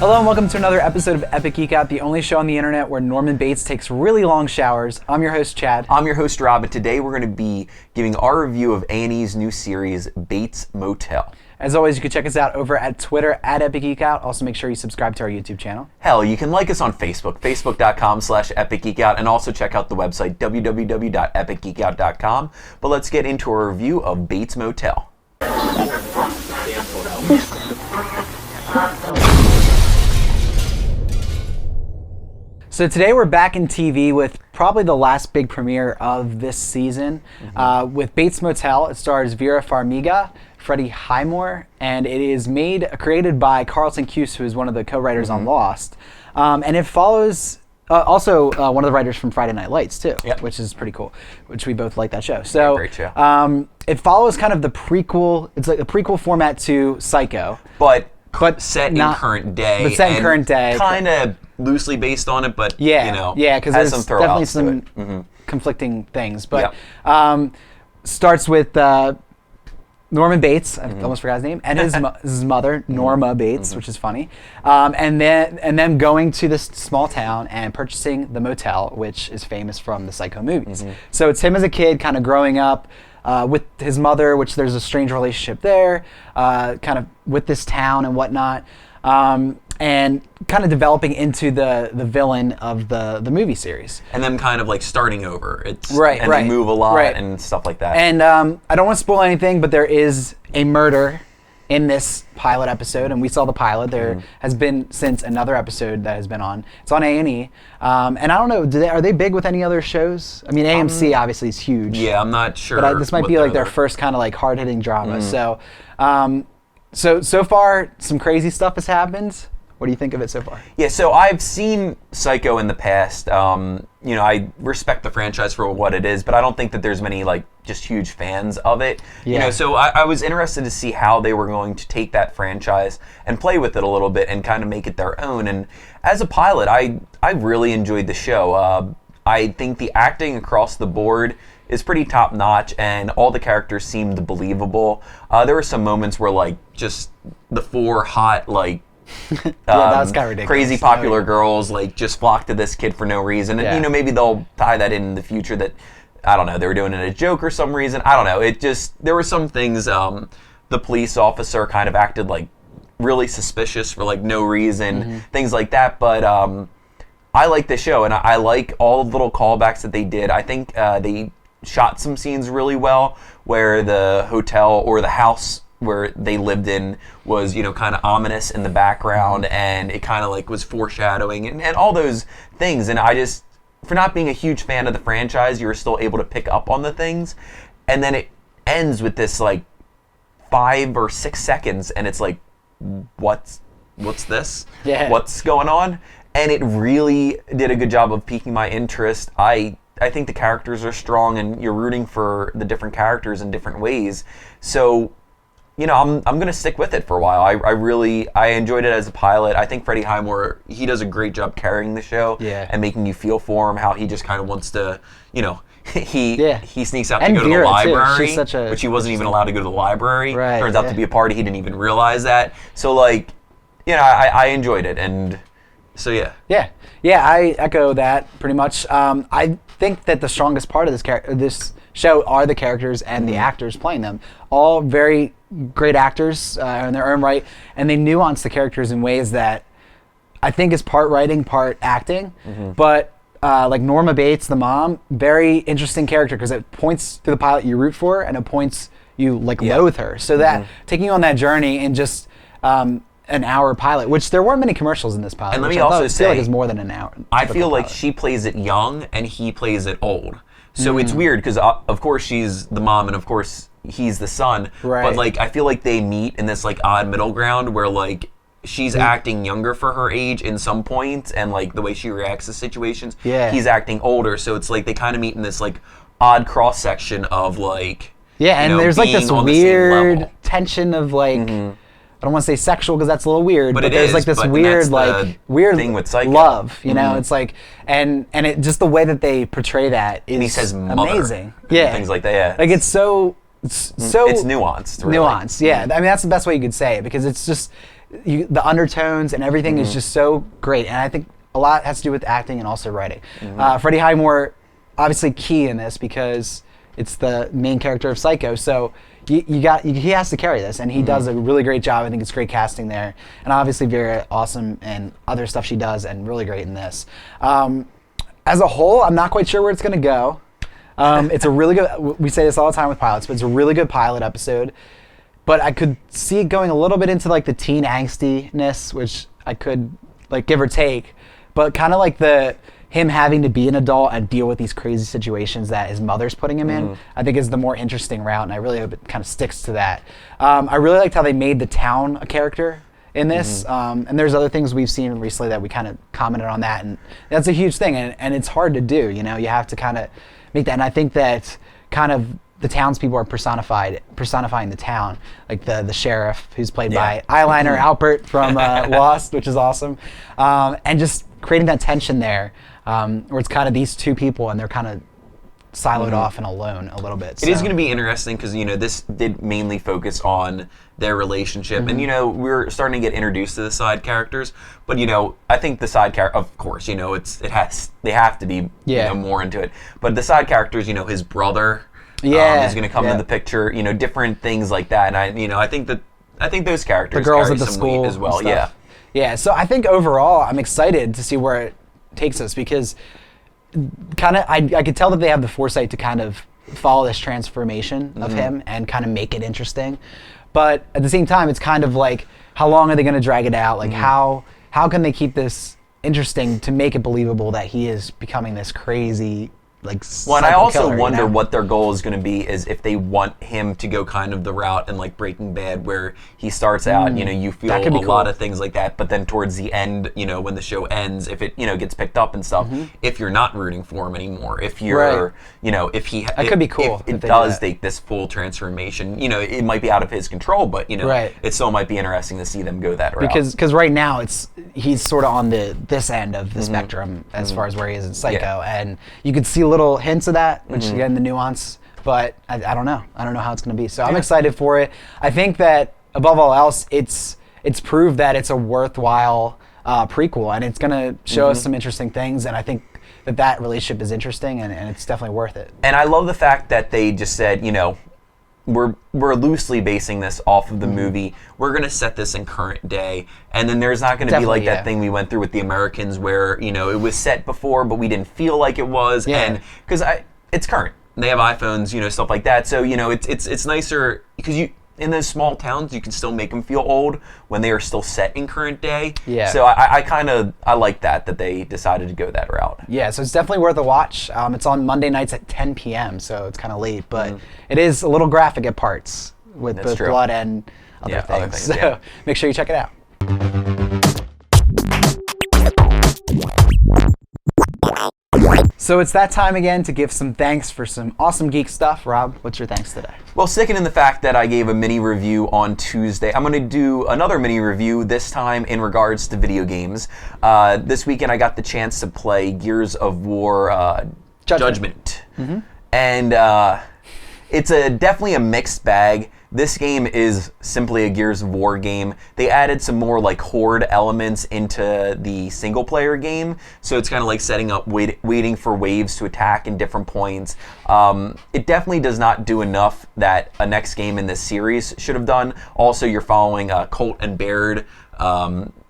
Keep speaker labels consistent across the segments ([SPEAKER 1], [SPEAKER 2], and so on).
[SPEAKER 1] Hello and welcome to another episode of Epic Geek Out, the only show on the internet where Norman Bates takes really long showers. I'm your host, Chad.
[SPEAKER 2] I'm your host, Rob, and today we're going to be giving our review of A&E's new series, Bates Motel.
[SPEAKER 1] As always, you can check us out over at Twitter at Epic Geek Out. Also, make sure you subscribe to our YouTube channel.
[SPEAKER 2] Hell, you can like us on Facebook, facebook.com/epicgeekout, and also check out the website, www.epicgeekout.com. But let's get into a review of Bates Motel.
[SPEAKER 1] So today we're back in TV with probably the last big premiere of this season. With Bates Motel, it stars Vera Farmiga, Freddie Highmore, and it is created by Carlton Cuse, who is one of the co-writers on Lost. And it follows also one of the writers from Friday Night Lights too, which is pretty cool, which we both like that show. So
[SPEAKER 2] great show.
[SPEAKER 1] It follows kind of the prequel, it's like a prequel format to Psycho.
[SPEAKER 2] But set in current day.
[SPEAKER 1] But set in current day.
[SPEAKER 2] Kind of loosely based on it, but
[SPEAKER 1] because there's definitely some conflicting things. But starts with Norman Bates, I almost forgot his name, and his mother, Norma Bates, which is funny, and then going to this small town and purchasing the motel, which is famous from the Psycho movies. So it's him as a kid, kind of growing up with his mother, which there's a strange relationship there, kind of with this town and whatnot, and kind of developing into the villain of the movie series.
[SPEAKER 2] And then kind of like starting over. It's
[SPEAKER 1] right.
[SPEAKER 2] They move a lot and stuff like that.
[SPEAKER 1] And I don't want to spoil anything, but there is a murder in this pilot episode, and we saw the pilot. There has been since another episode that has been on. It's on A&E, and I don't know. Are they big with any other shows? I mean, AMC obviously is huge.
[SPEAKER 2] Yeah, I'm not sure.
[SPEAKER 1] But this might be like their first kind of like hard hitting drama. So far some crazy stuff has happened. What do you think of it so far?
[SPEAKER 2] Yeah, so I've seen Psycho in the past. I respect the franchise for what it is, but I don't think that there's many like just huge fans of it.
[SPEAKER 1] Yeah.
[SPEAKER 2] So I was interested to see how they were going to take that franchise and play with it a little bit and kind of make it their own. And as a pilot, I really enjoyed the show. I think the acting across the board is pretty top notch, and all the characters seemed believable. There were some moments where like just the four hot like
[SPEAKER 1] that was kind of ridiculous.
[SPEAKER 2] Crazy popular girls like just flock to this kid for no reason, and maybe they'll tie that in the future that I don't know, they were doing it a joke or some reason. I don't know. It just, there were some things. The police officer kind of acted like really suspicious for like no reason, things like that. But I like the show, and I like all the little callbacks that they did. I think they shot some scenes really well, where the hotel or the house where they lived in was, kind of ominous in the background, and it kind of like was foreshadowing and all those things. And I just, for not being a huge fan of the franchise, you were still able to pick up on the things. And then it ends with this like 5 or 6 seconds, and it's like, what's this?
[SPEAKER 1] Yeah.
[SPEAKER 2] What's going on? And it really did a good job of piquing my interest. I think the characters are strong, and you're rooting for the different characters in different ways. So, I'm going to stick with it for a while. I enjoyed it as a pilot. I think Freddie Highmore, he does a great job carrying the show and making you feel for him, how he just kind of wants to, he sneaks out to go to the library, which he wasn't even allowed to go to the library.
[SPEAKER 1] Right,
[SPEAKER 2] Turns out to be a party. He didn't even realize that. So, like, I enjoyed it. And so, yeah.
[SPEAKER 1] Yeah, I echo that pretty much. I think that the strongest part of this show are the characters and the actors playing them. All very great actors in their own right, and they nuance the characters in ways that I think is part writing, part acting. But like Norma Bates, the mom, very interesting character, because at points through the pilot you root for, and at points you like loathe her. So that taking you on that journey in just an hour pilot, which there weren't many commercials in this pilot.
[SPEAKER 2] And let me also say,
[SPEAKER 1] like it's more than an hour.
[SPEAKER 2] I feel like she plays it young and he plays it old. So it's weird because of course she's the mom and of course he's the son.
[SPEAKER 1] Right.
[SPEAKER 2] But like I feel like they meet in this like odd middle ground where like she's acting younger for her age in some points, and like the way she reacts to situations, he's acting older. So it's like they kind of meet in this like odd cross section of like
[SPEAKER 1] and there's like this weird tension of like I don't want to say sexual because that's a little weird, but there's like this weird
[SPEAKER 2] thing with Psycho.
[SPEAKER 1] Love, It's like and it just the way that they portray that is
[SPEAKER 2] and he says mother,
[SPEAKER 1] amazing.
[SPEAKER 2] Things like that. Yeah,
[SPEAKER 1] like it's so
[SPEAKER 2] it's nuanced. Really.
[SPEAKER 1] Nuanced, yeah. I mean that's the best way you could say it, because it's just the undertones and everything is just so great. And I think a lot has to do with acting and also writing. Freddie Highmore, obviously key in this because it's the main character of Psycho. So he has to carry this, and he does a really great job. I think it's great casting there, and obviously very awesome and other stuff she does, and really great in this. As a whole, I'm not quite sure where it's going to go. It's a really good. We say this all the time with pilots, but it's a really good pilot episode. But I could see it going a little bit into like the teen angstiness, which I could like give or take, but kind of like him having to be an adult and deal with these crazy situations that his mother's putting him in, I think is the more interesting route, and I really hope it kind of sticks to that. I really liked how they made the town a character in this, and there's other things we've seen recently that we kind of commented on that, and that's a huge thing, and it's hard to do, you have to kind of make that, and I think that kind of the townspeople are personifying the town, like the sheriff, who's played by Eyeliner Alpert from Lost, which is awesome, and just creating that tension there, where it's kind of these two people and they're kind of siloed off and alone a little bit.
[SPEAKER 2] It is going to be interesting because this did mainly focus on their relationship, and we're starting to get introduced to the side characters. But I think the side character, of course, they have to be more into it. But the side characters, his brother. Is going to come in the picture, different things like that, and I think those characters,
[SPEAKER 1] the girls
[SPEAKER 2] carry
[SPEAKER 1] at the
[SPEAKER 2] some
[SPEAKER 1] school
[SPEAKER 2] weight as well.
[SPEAKER 1] Yeah. So I think overall, I'm excited to see where it takes us because I could tell that they have the foresight to kind of follow this transformation of him and kind of make it interesting, but at the same time, it's kind of like, how long are they going to drag it out? Like how can they keep this interesting to make it believable that he is becoming this crazy. And I also wonder
[SPEAKER 2] what their goal is going to be, is if they want him to go kind of the route in like Breaking Bad, where he starts out, you feel a lot of things like that, but then towards the end, when the show ends, if it, gets picked up and stuff, if you're not rooting for him anymore, if you're, that
[SPEAKER 1] could be cool.
[SPEAKER 2] If it does take this full transformation, it might be out of his control, but it still might be interesting to see them go that route.
[SPEAKER 1] Because right now he's sort of on this end of the spectrum as far as where he is in Psycho, and you could see little hints of that, which again, the nuance, but I don't know. I don't know how it's going to be. So I'm excited for it. I think that above all else, it's proved that it's a worthwhile prequel, and it's going to show us some interesting things, and I think that relationship is interesting, and it's definitely worth it.
[SPEAKER 2] And I love the fact that they just said, we're loosely basing this off of the movie. We're going to set this in current day, and then there's not going to be like that thing we went through with The Americans, where it was set before, but we didn't feel like it was, and because it's current. They have iPhones, stuff like that. So it's nicer because in those small towns, you can still make them feel old when they are still set in current day.
[SPEAKER 1] Yeah.
[SPEAKER 2] So I like that they decided to go that route.
[SPEAKER 1] Yeah, so it's definitely worth a watch. It's on Monday nights at 10 p.m., so it's kind of late, but it is a little graphic at parts with both blood and other things. So make sure you check it out. So it's that time again to give some thanks for some awesome geek stuff. Rob, what's your thanks today?
[SPEAKER 2] Well, sticking in the fact that I gave a mini review on Tuesday, I'm going to do another mini review, this time in regards to video games. This weekend I got the chance to play Gears of War Judgment. And it's definitely a mixed bag. This game is simply a Gears of War game. They added some more like horde elements into the single player game, so it's kind of like setting up waiting for waves to attack in different points. It definitely does not do enough that a next game in this series should have done. Also, you're following Colt and Baird,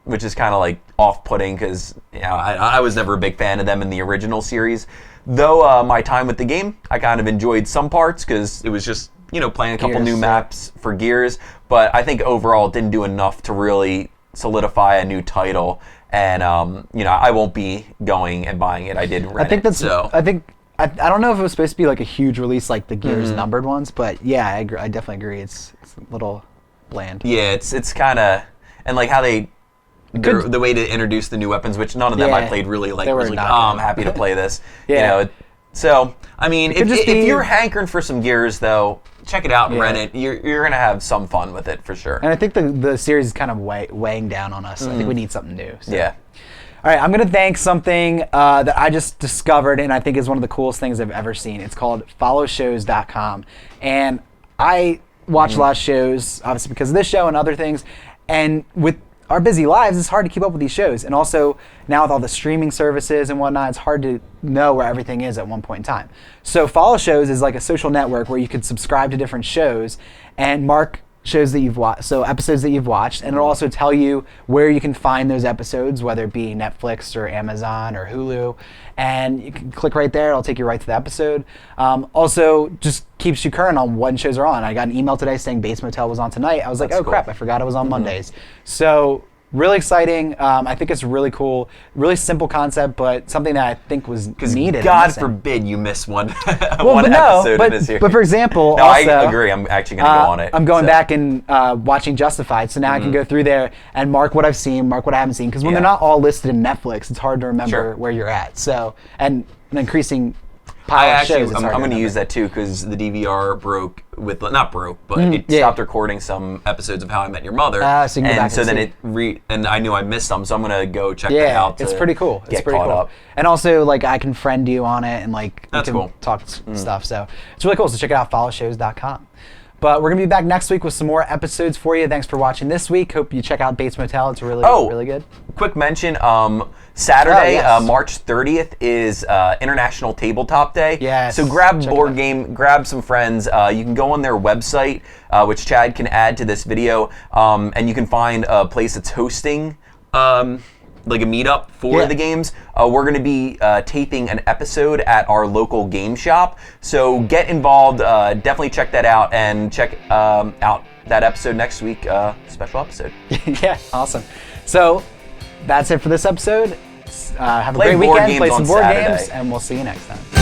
[SPEAKER 2] which is kind of like off-putting because I was never a big fan of them in the original series. Though my time with the game, I kind of enjoyed some parts because it was just playing a couple new maps for Gears, but I think overall it didn't do enough to really solidify a new title, and I won't be going and buying it. I did rent
[SPEAKER 1] I don't know if it was supposed to be like a huge release like the Gears numbered ones, but yeah, I definitely agree. It's a little bland.
[SPEAKER 2] Yeah, it's kind of, and like how the way to introduce the new weapons, which none of them I played really like. Was like, I'm happy to play this. So I mean, if you're hankering for some Gears though, check it out and rent it. You're gonna have some fun with it for sure.
[SPEAKER 1] And I think the series is kind of weighing down on us. I think we need something new. So.
[SPEAKER 2] Yeah.
[SPEAKER 1] All right, I'm gonna thank something that I just discovered, and I think is one of the coolest things I've ever seen. It's called followshows.com, and I watch a lot of shows, obviously because of this show and other things. And with our busy lives, it's hard to keep up with these shows. And also, now with all the streaming services and whatnot, it's hard to know where everything is at one point in time. So Follow Shows is like a social network where you can subscribe to different shows and mark shows that you've watched, so episodes that you've watched, and it'll also tell you where you can find those episodes, whether it be Netflix or Amazon or Hulu, and you can click right there. It'll take you right to the episode. Also, just keeps you current on when shows are on. I got an email today saying Bates Motel was on tonight. I was like, oh crap, I forgot it was on Mondays. So really exciting. I think it's really cool. Really simple concept, but something that I think was needed.
[SPEAKER 2] God forbid you miss one episode in this year.
[SPEAKER 1] But for example,
[SPEAKER 2] no,
[SPEAKER 1] also,
[SPEAKER 2] I agree. I'm actually going to go on it.
[SPEAKER 1] I'm going back and watching Justified, so now I can go through there and mark what I've seen, mark what I haven't seen. Because when they're not all listed in Netflix, it's hard to remember where you're at. So, and an increasing pile of shows.
[SPEAKER 2] I'm going to use that too because the DVR broke with not broke, but it stopped recording some episodes of How I Met Your Mother.
[SPEAKER 1] So you can go back
[SPEAKER 2] so
[SPEAKER 1] and
[SPEAKER 2] then
[SPEAKER 1] see.
[SPEAKER 2] and I knew I missed them, so I'm going to go check that out.
[SPEAKER 1] It's pretty cool.
[SPEAKER 2] Get caught up.
[SPEAKER 1] And also, like, I can friend you on it and like
[SPEAKER 2] that's
[SPEAKER 1] we can talk stuff. So it's really cool. So check it out, followshows.com. But we're going to be back next week with some more episodes for you. Thanks for watching this week. Hope you check out Bates Motel. It's really good.
[SPEAKER 2] Quick mention, Saturday, March 30th is International Tabletop Day.
[SPEAKER 1] Yes.
[SPEAKER 2] So grab a board game, grab some friends. You can go on their website, which Chad can add to this video, and you can find a place that's hosting like a meetup for the games. We're going to be taping an episode at our local game shop. So get involved. Definitely check that out and check out that episode next week. Special episode.
[SPEAKER 1] Yeah, awesome. So that's it for this episode. Have a great weekend. Play some board games, and we'll see you next time.